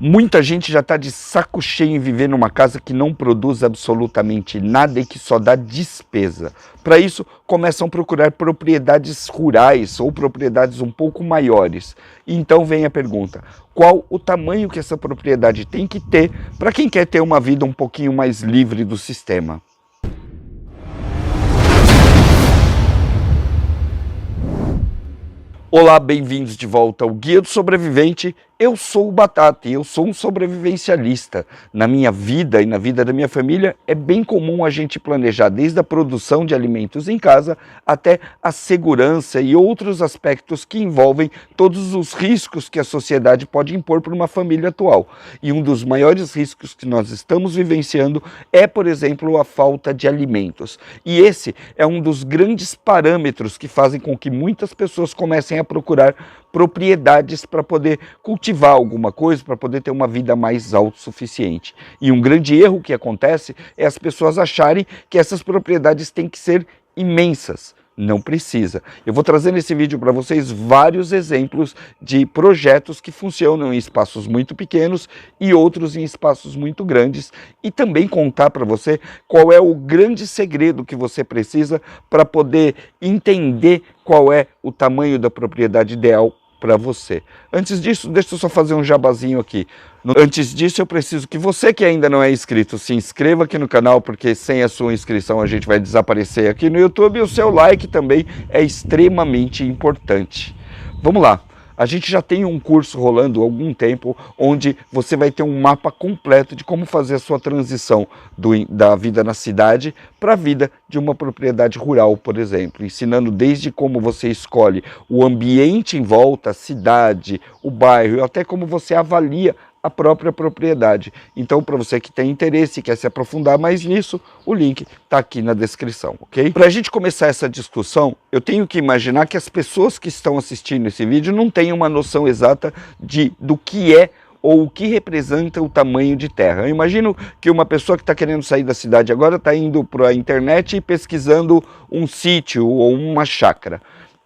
Muita gente já está de saco cheio em viver numa casa que não produz absolutamente nada e que só dá despesa. Para isso, começam a procurar propriedades rurais ou propriedades um pouco maiores. E então vem a pergunta: qual o tamanho que essa propriedade tem que ter para quem quer ter uma vida um pouquinho mais livre do sistema? Olá, bem-vindos de volta ao Guia do Sobrevivente. Eu sou o Batata e eu sou um sobrevivencialista. Na minha vida e na vida da minha família, é bem comum a gente planejar desde a produção de alimentos em casa até a segurança e outros aspectos que envolvem todos os riscos que a sociedade pode impor para uma família atual. E um dos maiores riscos que nós estamos vivenciando é, por exemplo, a falta de alimentos. E esse é um dos grandes parâmetros que fazem com que muitas pessoas comecem a procurar propriedades para poder cultivar alguma coisa, para poder ter uma vida mais autossuficiente. E um grande erro que acontece é as pessoas acharem que essas propriedades têm que ser imensas. Não precisa. Eu vou trazer nesse vídeo para vocês vários exemplos de projetos que funcionam em espaços muito pequenos e outros em espaços muito grandes, e também contar para você qual é o grande segredo que você precisa para poder entender qual é o tamanho da propriedade ideal para você. Antes disso, deixa eu só fazer um jabazinho aqui. Antes disso, eu preciso que você que ainda não é inscrito, se inscreva aqui no canal, porque sem a sua inscrição a gente vai desaparecer aqui no YouTube, e o seu like também é extremamente importante. Vamos lá. A gente já tem um curso rolando há algum tempo, onde você vai ter um mapa completo de como fazer a sua transição da vida na cidade para a vida de uma propriedade rural, por exemplo, ensinando desde como você escolhe o ambiente em volta, a cidade, o bairro, até como você avalia a própria propriedade. Então, para você que tem interesse e quer se aprofundar mais nisso, o link está aqui na descrição, ok? Para a gente começar essa discussão, eu tenho que imaginar que as pessoas que estão assistindo esse vídeo não têm uma noção exata do que é ou o que representa o tamanho de terra. Eu imagino que uma pessoa que está querendo sair da cidade agora está indo para a internet e pesquisando um sítio ou uma chácara.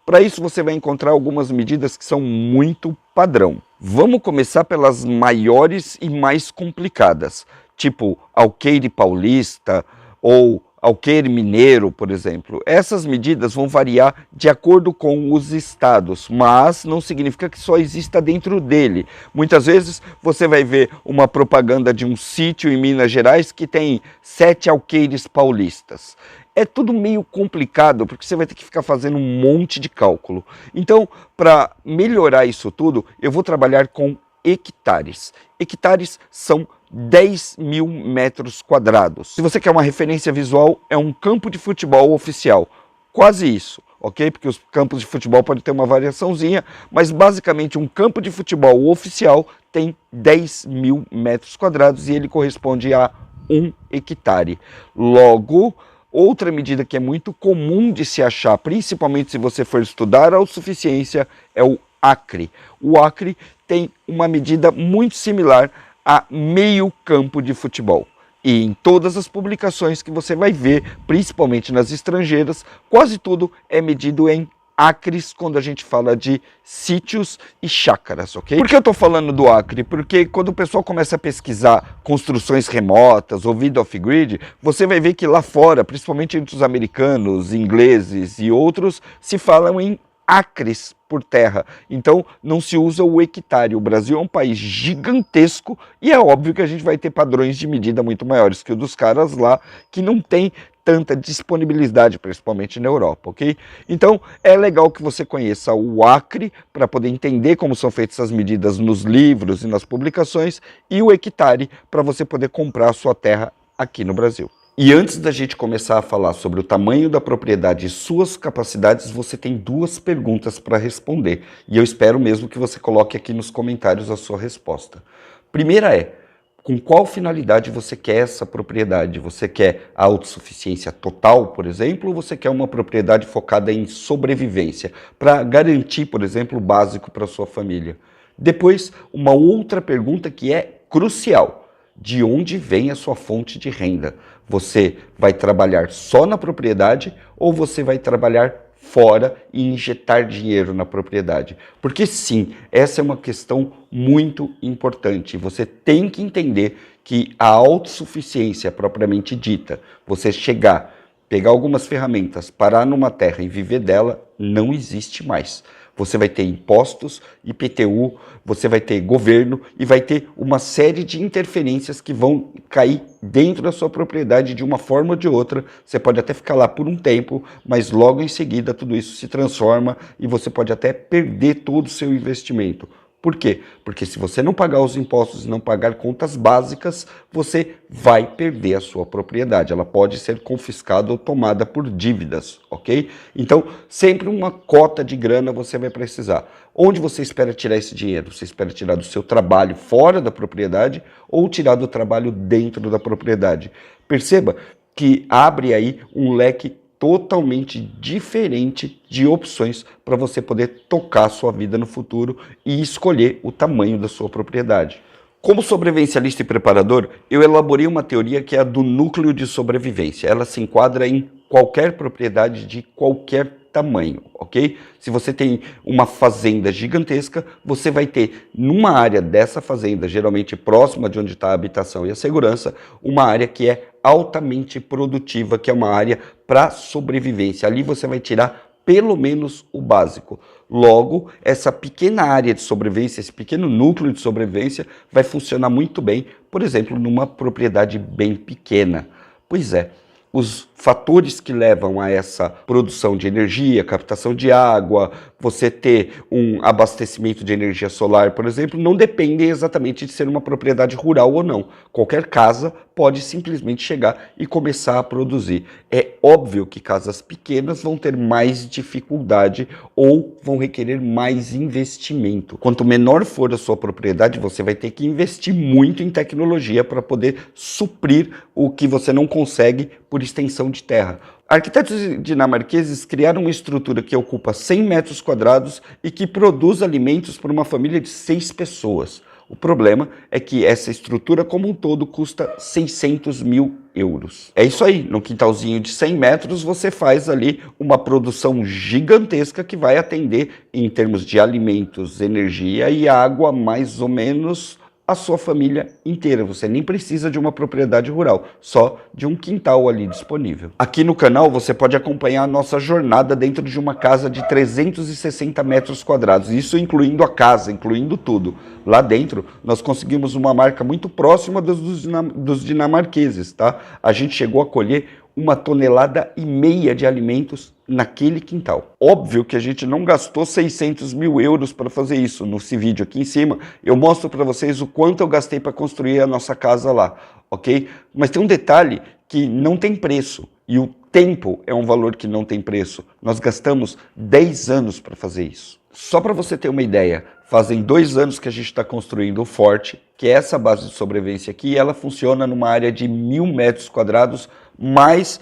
Para isso você vai encontrar algumas medidas que são muito padrão. Vamos começar pelas maiores e mais complicadas, tipo alqueire paulista ou alqueire mineiro, por exemplo. Essas medidas vão variar de acordo com os estados, mas não significa que só exista dentro dele. Muitas vezes você vai ver uma propaganda de um sítio em Minas Gerais que tem 7 alqueires paulistas. É tudo meio complicado, porque você vai ter que ficar fazendo um monte de cálculo. Então, para melhorar isso tudo, eu vou trabalhar com hectares. Hectares são 10.000 metros quadrados. Se você quer uma referência visual, é um campo de futebol oficial. Quase isso, ok? Porque os campos de futebol podem ter uma variaçãozinha, mas basicamente um campo de futebol oficial tem 10.000 metros quadrados e ele corresponde a 1 hectare. Logo, outra medida que é muito comum de se achar, principalmente se você for estudar a autossuficiência, é o acre. O acre tem uma medida muito similar a meio campo de futebol. E em todas as publicações que você vai ver, principalmente nas estrangeiras, quase tudo é medido em acres quando a gente fala de sítios e chácaras, ok? Por que eu estou falando do acre? Porque quando o pessoal começa a pesquisar construções remotas ou vida off-grid, você vai ver que lá fora, principalmente entre os americanos, ingleses e outros, se falam em acres por terra. Então não se usa o hectare. O Brasil é um país gigantesco e é óbvio que a gente vai ter padrões de medida muito maiores que o dos caras lá, que não tem tanta disponibilidade, principalmente na Europa, ok? Então é legal que você conheça o acre para poder entender como são feitas essas medidas nos livros e nas publicações, e o hectare para você poder comprar a sua terra aqui no Brasil. E antes da gente começar a falar sobre o tamanho da propriedade e suas capacidades, você tem 2 perguntas para responder. E eu espero mesmo que você coloque aqui nos comentários a sua resposta. Primeira é: com qual finalidade você quer essa propriedade? Você quer a autossuficiência total, por exemplo, ou você quer uma propriedade focada em sobrevivência, para garantir, por exemplo, o básico para a sua família? Depois, uma outra pergunta que é crucial: de onde vem a sua fonte de renda? Você vai trabalhar só na propriedade ou você vai trabalhar fora e injetar dinheiro na propriedade. Porque sim, essa é uma questão muito importante. Você tem que entender que a autossuficiência propriamente dita, você chegar, pegar algumas ferramentas, parar numa terra e viver dela, não existe mais. Você vai ter impostos, IPTU, você vai ter governo e vai ter uma série de interferências que vão cair dentro da sua propriedade de uma forma ou de outra. Você pode até ficar lá por um tempo, mas logo em seguida tudo isso se transforma e você pode até perder todo o seu investimento. Por quê? Porque se você não pagar os impostos e não pagar contas básicas, você vai perder a sua propriedade. Ela pode ser confiscada ou tomada por dívidas, ok? Então, sempre uma cota de grana você vai precisar. Onde você espera tirar esse dinheiro? Você espera tirar do seu trabalho fora da propriedade ou tirar do trabalho dentro da propriedade? Perceba que abre aí um leque totalmente diferente de opções para você poder tocar a sua vida no futuro e escolher o tamanho da sua propriedade. Como sobrevivencialista e preparador, eu elaborei uma teoria que é a do núcleo de sobrevivência. Ela se enquadra em qualquer propriedade de qualquer tamanho, ok? Se você tem uma fazenda gigantesca, você vai ter numa área dessa fazenda, geralmente próxima de onde está a habitação e a segurança, uma área que é altamente produtiva, que é uma área para sobrevivência. Ali você vai tirar pelo menos o básico. Logo, essa pequena área de sobrevivência, esse pequeno núcleo de sobrevivência vai funcionar muito bem, por exemplo, numa propriedade bem pequena. Pois é, os fatores que levam a essa produção de energia, captação de água, você ter um abastecimento de energia solar, por exemplo, não dependem exatamente de ser uma propriedade rural ou não. Qualquer casa pode simplesmente chegar e começar a produzir. É óbvio que casas pequenas vão ter mais dificuldade ou vão requerer mais investimento. Quanto menor for a sua propriedade, você vai ter que investir muito em tecnologia para poder suprir o que você não consegue por extensão de terra. Arquitetos dinamarqueses criaram uma estrutura que ocupa 100 metros quadrados e que produz alimentos para uma família de 6 pessoas. O problema é que essa estrutura como um todo custa 600 mil euros. É isso aí, num quintalzinho de 100 metros você faz ali uma produção gigantesca que vai atender em termos de alimentos, energia e água mais ou menos a sua família inteira. Você nem precisa de uma propriedade rural, só de um quintal ali disponível. Aqui no canal você pode acompanhar a nossa jornada dentro de uma casa de 360 metros quadrados, isso incluindo a casa, incluindo tudo. Lá dentro nós conseguimos uma marca muito próxima dos dinamarqueses, tá? A gente chegou a colher 1,5 tonelada de alimentos naquele quintal. Óbvio que a gente não gastou 600 mil euros para fazer isso. Nesse vídeo aqui em cima, eu mostro para vocês o quanto eu gastei para construir a nossa casa lá, ok? Mas tem um detalhe que não tem preço, e o tempo é um valor que não tem preço. Nós gastamos 10 anos para fazer isso. Só para você ter uma ideia, fazem 2 anos que a gente está construindo o Forte, que é essa base de sobrevivência aqui, e ela funciona numa área de 1.000 metros quadrados, mais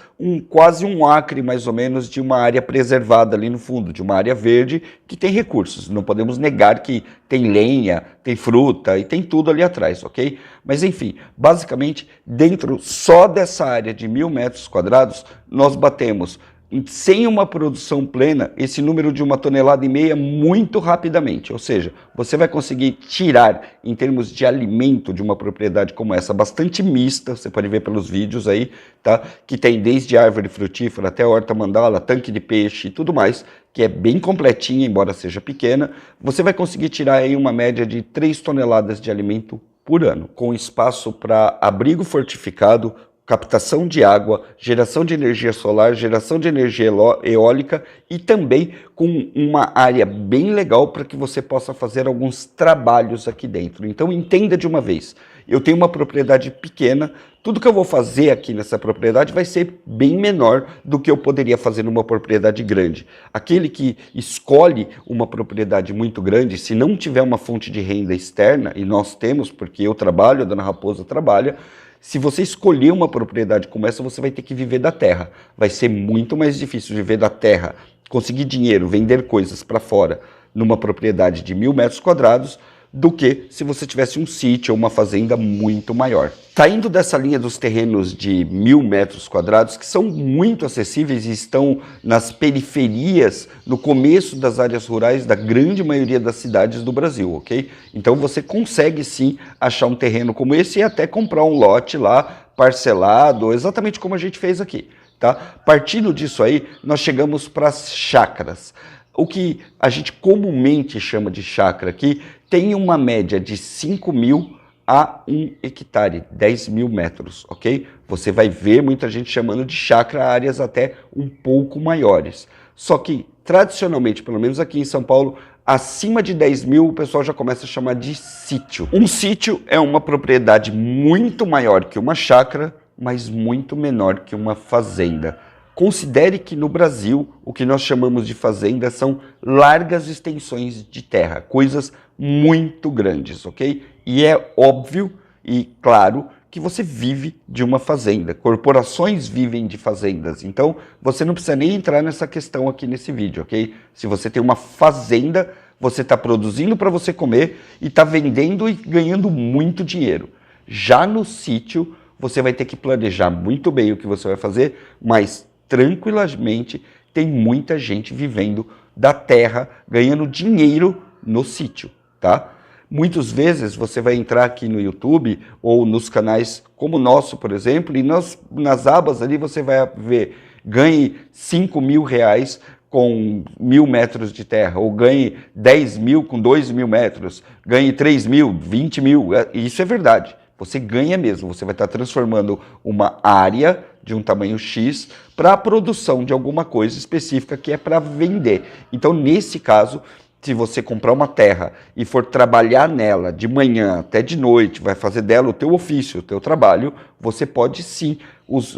quase um acre, mais ou menos, de uma área preservada ali no fundo, de uma área verde que tem recursos. Não podemos negar que tem lenha, tem fruta e tem tudo ali atrás, ok? Mas enfim, basicamente, dentro só dessa área de 1.000 metros quadrados, nós batemos sem uma produção plena, esse número de 1,5 tonelada muito rapidamente. Ou seja, você vai conseguir tirar, em termos de alimento de uma propriedade como essa, bastante mista, você pode ver pelos vídeos aí, tá? Que tem desde árvore frutífera até horta mandala, tanque de peixe e tudo mais, que é bem completinha, embora seja pequena. Você vai conseguir tirar aí uma média de 3 toneladas de alimento por ano, com espaço para abrigo fortificado, captação de água, geração de energia solar, geração de energia eólica e também com uma área bem legal para que você possa fazer alguns trabalhos aqui dentro. Então entenda de uma vez, eu tenho uma propriedade pequena, tudo que eu vou fazer aqui nessa propriedade vai ser bem menor do que eu poderia fazer numa propriedade grande. Aquele que escolhe uma propriedade muito grande, se não tiver uma fonte de renda externa, e nós temos, porque eu trabalho, a dona Raposa trabalha, se você escolher uma propriedade como essa, você vai ter que viver da terra. Vai ser muito mais difícil viver da terra, conseguir dinheiro, vender coisas para fora numa propriedade de 1.000 metros quadrados, do que se você tivesse um sítio ou uma fazenda muito maior. Saindo dessa linha dos terrenos de 1.000 metros quadrados, que são muito acessíveis e estão nas periferias, no começo das áreas rurais da grande maioria das cidades do Brasil, ok? Então você consegue sim achar um terreno como esse e até comprar um lote lá parcelado, exatamente como a gente fez aqui, tá? Partindo disso aí, nós chegamos para as chácaras. O que a gente comumente chama de chácara aqui tem uma média de 5.000 a 1 hectare, 10.000 metros, ok? Você vai ver muita gente chamando de chácara áreas até um pouco maiores. Só que, tradicionalmente, pelo menos aqui em São Paulo, acima de 10.000 o pessoal já começa a chamar de sítio. Um sítio é uma propriedade muito maior que uma chácara, mas muito menor que uma fazenda. Considere que no Brasil, o que nós chamamos de fazenda são largas extensões de terra, coisas muito grandes, ok? E é óbvio e claro que você vive de uma fazenda. Corporações vivem de fazendas, então você não precisa nem entrar nessa questão aqui nesse vídeo, ok? Se você tem uma fazenda, você está produzindo para você comer e está vendendo e ganhando muito dinheiro. Já no sítio, você vai ter que planejar muito bem o que você vai fazer, mas tranquilamente tem muita gente vivendo da terra, ganhando dinheiro no sítio, tá? Muitas vezes você vai entrar aqui no YouTube ou nos canais como o nosso, por exemplo, e nas abas ali você vai ver, ganhe 5.000 reais com 1.000 metros de terra, ou ganhe 10.000 com 2.000 metros, ganhe 3.000, 20.000, isso é verdade. Você ganha mesmo, você vai estar transformando uma área de um tamanho X para a produção de alguma coisa específica que é para vender. Então, nesse caso, se você comprar uma terra e for trabalhar nela de manhã até de noite, vai fazer dela o teu ofício, o teu trabalho, você pode sim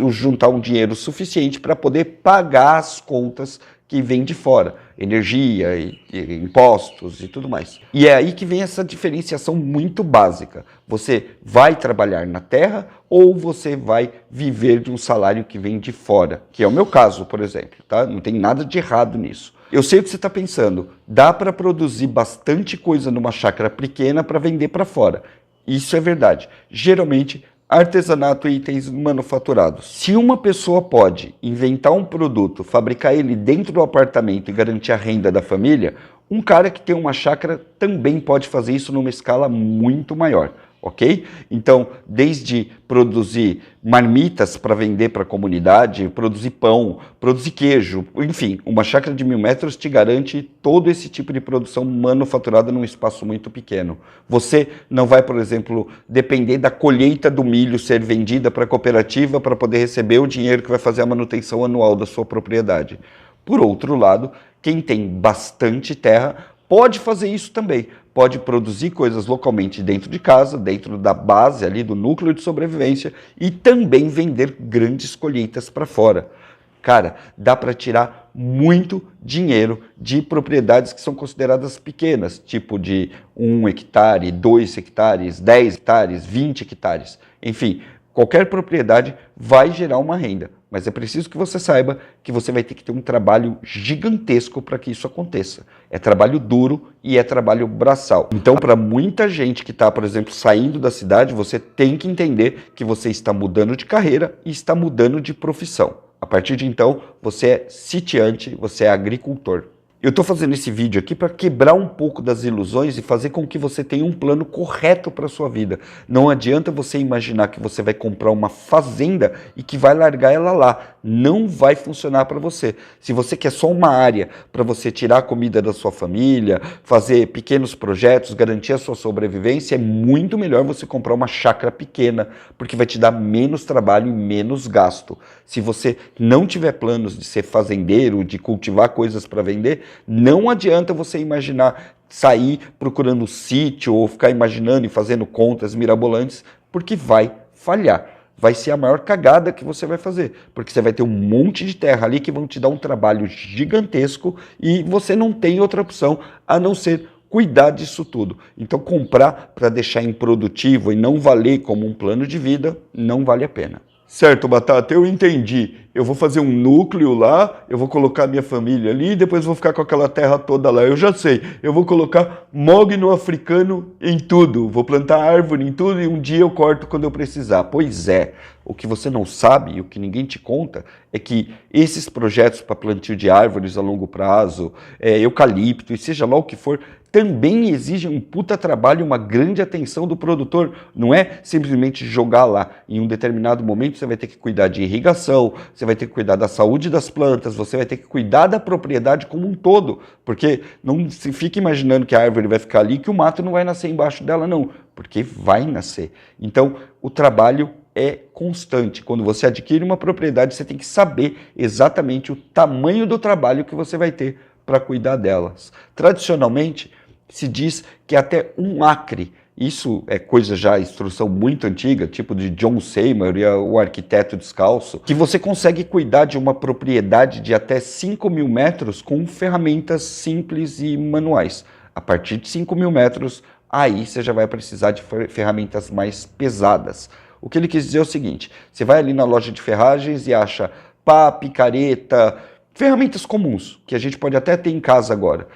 juntar um dinheiro suficiente para poder pagar as contas que vêm de fora, energia, e impostos e tudo mais. E é aí que vem essa diferenciação muito básica. Você vai trabalhar na terra ou você vai viver de um salário que vem de fora, que é o meu caso, por exemplo, tá? Não tem nada de errado nisso. Eu sei o que você está pensando, dá para produzir bastante coisa numa chácara pequena para vender para fora. Isso é verdade. Geralmente, artesanato e itens manufaturados. Se uma pessoa pode inventar um produto, fabricar ele dentro do apartamento e garantir a renda da família, um cara que tem uma chácara também pode fazer isso numa escala muito maior, ok? Então, desde produzir marmitas para vender para a comunidade, produzir pão, produzir queijo, enfim, uma chácara de 1.000 metros te garante todo esse tipo de produção manufaturada num espaço muito pequeno. Você não vai, por exemplo, depender da colheita do milho ser vendida para a cooperativa para poder receber o dinheiro que vai fazer a manutenção anual da sua propriedade. Por outro lado, quem tem bastante terra pode fazer isso também. Pode produzir coisas localmente dentro de casa, dentro da base ali do núcleo de sobrevivência e também vender grandes colheitas para fora. Cara, dá para tirar muito dinheiro de propriedades que são consideradas pequenas, tipo de 1 hectare, 2 hectares, 10 hectares, 20 hectares. Enfim, qualquer propriedade vai gerar uma renda, mas é preciso que você saiba que você vai ter que ter um trabalho gigantesco para que isso aconteça. É trabalho duro e é trabalho braçal. Então, para muita gente que está, por exemplo, saindo da cidade, você tem que entender que você está mudando de carreira e está mudando de profissão. A partir de então, você é sitiante, você é agricultor. Eu estou fazendo esse vídeo aqui para quebrar um pouco das ilusões e fazer com que você tenha um plano correto para a sua vida. Não adianta você imaginar que você vai comprar uma fazenda e que vai largar ela lá. Não vai funcionar para você. Se você quer só uma área para você tirar a comida da sua família, fazer pequenos projetos, garantir a sua sobrevivência, é muito melhor você comprar uma chácara pequena, porque vai te dar menos trabalho e menos gasto. Se você não tiver planos de ser fazendeiro, de cultivar coisas para vender, não adianta você imaginar sair procurando um sítio ou ficar imaginando e fazendo contas mirabolantes, porque vai falhar. Vai ser a maior cagada que você vai fazer, porque você vai ter um monte de terra ali que vão te dar um trabalho gigantesco e você não tem outra opção a não ser cuidar disso tudo. Então comprar para deixar improdutivo e não valer como um plano de vida, não vale a pena. Certo, Batata, eu entendi eu vou fazer um núcleo lá, eu vou colocar minha família ali, e depois vou ficar com aquela terra toda lá. Eu já sei, eu vou colocar mogno africano em tudo, vou plantar árvore em tudo e um dia eu corto quando eu precisar. Pois é, o que você não sabe e o que ninguém te conta é que esses projetos para plantio de árvores a longo prazo, eucalipto e seja lá o que for, também exigem um puta trabalho e uma grande atenção do produtor. Não é simplesmente jogar lá. Em um determinado momento você vai ter que cuidar de irrigação, você vai ter que cuidar da saúde das plantas, você vai ter que cuidar da propriedade como um todo. Porque não se fica imaginando que a árvore vai ficar ali e que o mato não vai nascer embaixo dela, não. Porque vai nascer. Então, o trabalho é constante. Quando você adquire uma propriedade, você tem que saber exatamente o tamanho do trabalho que você vai ter para cuidar delas. Tradicionalmente, se diz que até 1 acre, isso é coisa já, instrução muito antiga, tipo de John Seymour e o arquiteto descalço, que você consegue cuidar de uma propriedade de até 5.000 metros com ferramentas simples e manuais. A partir de 5.000 metros, aí você já vai precisar de ferramentas mais pesadas. O que ele quis dizer é o seguinte, você vai ali na loja de ferragens e acha pá, picareta, ferramentas comuns, que a gente pode até ter em casa agora.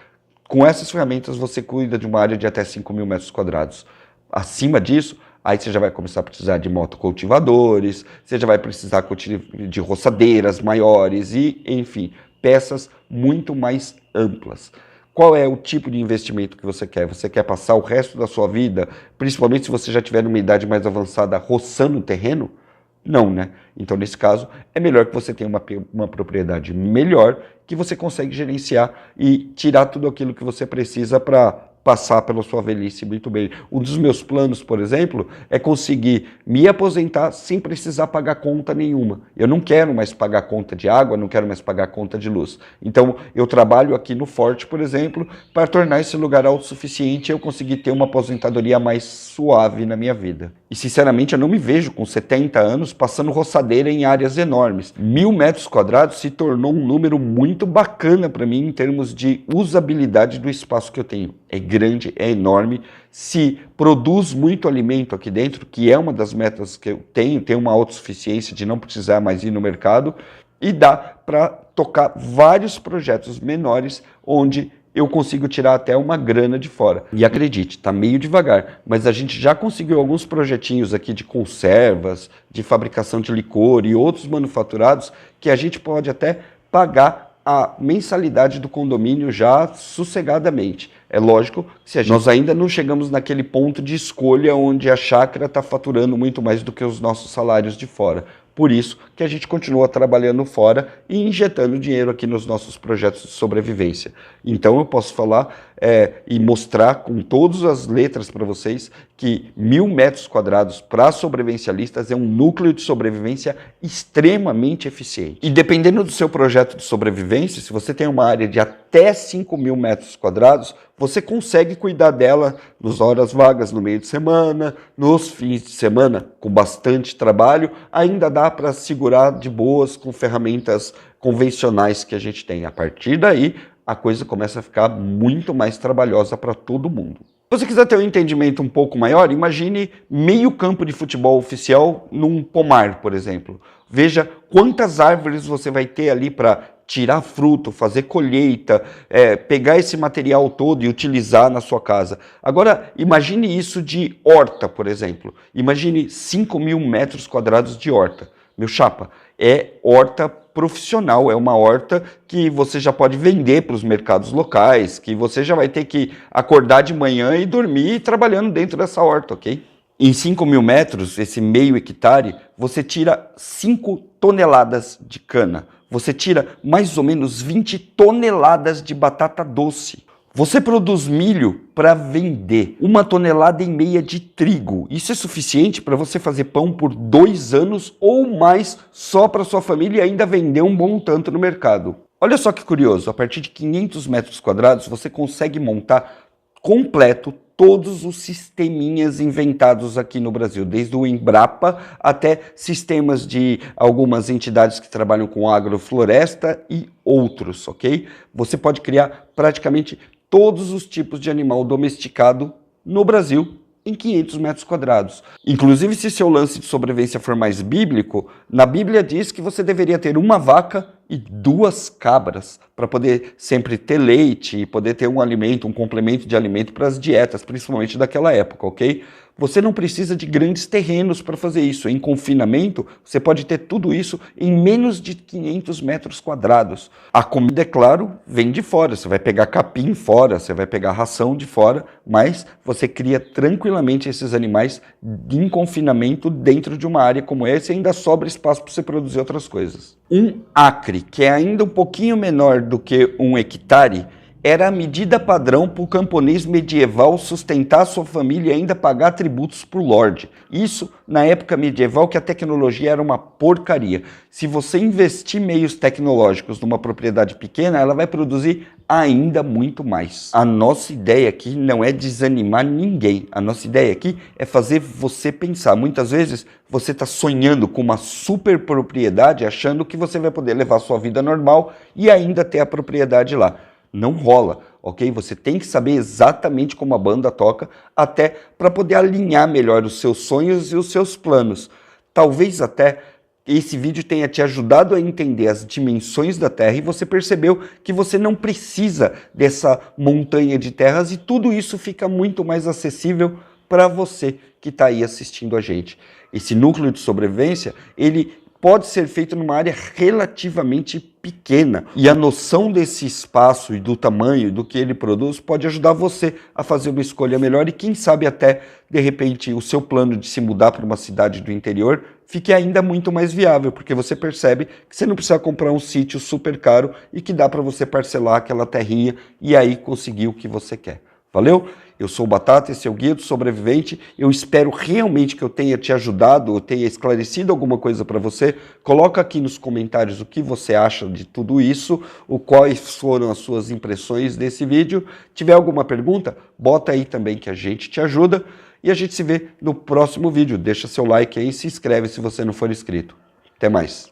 Com essas ferramentas você cuida de uma área de até 5.000 metros quadrados. Acima disso, aí você já vai começar a precisar de motocultivadores, você já vai precisar de roçadeiras maiores e, enfim, peças muito mais amplas. Qual é o tipo de investimento que você quer? Você quer passar o resto da sua vida, principalmente se você já tiver numa idade mais avançada, roçando o terreno? Não, né? Então, nesse caso, é melhor que você tenha uma propriedade melhor, que você consegue gerenciar e tirar tudo aquilo que você precisa para passar pela sua velhice muito bem. Um dos meus planos, por exemplo, é conseguir me aposentar sem precisar pagar conta nenhuma. Eu não quero mais pagar conta de água, não quero mais pagar conta de luz. Então, eu trabalho aqui no Forte, por exemplo, para tornar esse lugar autossuficiente e eu conseguir ter uma aposentadoria mais suave na minha vida. E, sinceramente, eu não me vejo com 70 anos passando roçadeira em áreas enormes. 1.000 metros quadrados se tornou um número muito bacana para mim em termos de usabilidade do espaço que eu tenho. É grande, é enorme, se produz muito alimento aqui dentro, que é uma das metas que eu tenho uma autossuficiência de não precisar mais ir no mercado, e dá para tocar vários projetos menores onde eu consigo tirar até uma grana de fora. E acredite, está meio devagar, mas a gente já conseguiu alguns projetinhos aqui de conservas, de fabricação de licor e outros manufaturados que a gente pode até pagar a mensalidade do condomínio já sossegadamente. É lógico que nós ainda não chegamos naquele ponto de escolha onde a chácara está faturando muito mais do que os nossos salários de fora. Por isso que a gente continua trabalhando fora e injetando dinheiro aqui nos nossos projetos de sobrevivência. Então eu posso falar e mostrar com todas as letras para vocês que 1.000 metros quadrados para sobrevivencialistas é um núcleo de sobrevivência extremamente eficiente. E dependendo do seu projeto de sobrevivência, se você tem uma área de até 5.000 metros quadrados, você consegue cuidar dela nas horas vagas, no meio de semana, nos fins de semana, com bastante trabalho, ainda dá para segurar de boas com ferramentas convencionais que a gente tem. A partir daí, a coisa começa a ficar muito mais trabalhosa para todo mundo. Se você quiser ter um entendimento um pouco maior, imagine meio campo de futebol oficial num pomar, por exemplo. Veja quantas árvores você vai ter ali para tirar fruto, fazer colheita, pegar esse material todo e utilizar na sua casa. Agora, imagine isso de horta, por exemplo. Imagine 5.000 metros quadrados de horta. Meu chapa, é horta profissional, é uma horta que você já pode vender para os mercados locais, que você já vai ter que acordar de manhã e dormir trabalhando dentro dessa horta, ok? Em 5.000 metros, esse meio hectare, você tira 5 toneladas de cana. Você tira mais ou menos 20 toneladas de batata doce. Você produz milho para vender 1,5 tonelada de trigo. Isso é suficiente para você fazer pão por 2 anos ou mais só para sua família e ainda vender um bom tanto no mercado. Olha só que curioso, a partir de 500 metros quadrados você consegue montar completo todos os sisteminhas inventados aqui no Brasil, desde o Embrapa até sistemas de algumas entidades que trabalham com agrofloresta e outros, ok? Você pode criar praticamente todos os tipos de animal domesticado no Brasil em 500 metros quadrados. Inclusive, se seu lance de sobrevivência for mais bíblico, na Bíblia diz que você deveria ter uma vaca e 2 cabras para poder sempre ter leite e poder ter um alimento, um complemento de alimento para as dietas, principalmente daquela época, ok? Você não precisa de grandes terrenos para fazer isso. Em confinamento, você pode ter tudo isso em menos de 500 metros quadrados. A comida, é claro, vem de fora. Você vai pegar capim fora, você vai pegar ração de fora, mas você cria tranquilamente esses animais em confinamento dentro de uma área como essa e ainda sobra espaço para você produzir outras coisas. Um acre, que é ainda um pouquinho menor do que 1 hectare, era a medida padrão para o camponês medieval sustentar sua família e ainda pagar tributos para o lorde. Isso na época medieval que a tecnologia era uma porcaria. Se você investir meios tecnológicos numa propriedade pequena, ela vai produzir ainda muito mais. A nossa ideia aqui não é desanimar ninguém. A nossa ideia aqui é fazer você pensar. Muitas vezes você está sonhando com uma super propriedade, achando que você vai poder levar sua vida normal e ainda ter a propriedade lá. Não rola, ok? Você tem que saber exatamente como a banda toca, até para poder alinhar melhor os seus sonhos e os seus planos. Talvez até esse vídeo tenha te ajudado a entender as dimensões da Terra e você percebeu que você não precisa dessa montanha de terras e tudo isso fica muito mais acessível para você que está aí assistindo a gente. Esse núcleo de sobrevivência, ele pode ser feito numa área relativamente pequena. E a noção desse espaço e do tamanho do que ele produz pode ajudar você a fazer uma escolha melhor e quem sabe até, de repente, o seu plano de se mudar para uma cidade do interior fique ainda muito mais viável, porque você percebe que você não precisa comprar um sítio super caro e que dá para você parcelar aquela terrinha e aí conseguir o que você quer. Valeu? Eu sou o Batata, esse é o Guia do Sobrevivente. Eu espero realmente que eu tenha te ajudado, ou tenha esclarecido alguma coisa para você. Coloca aqui nos comentários o que você acha de tudo isso, quais foram as suas impressões desse vídeo. Tiver alguma pergunta, bota aí também que a gente te ajuda. E a gente se vê no próximo vídeo. Deixa seu like aí e se inscreve se você não for inscrito. Até mais.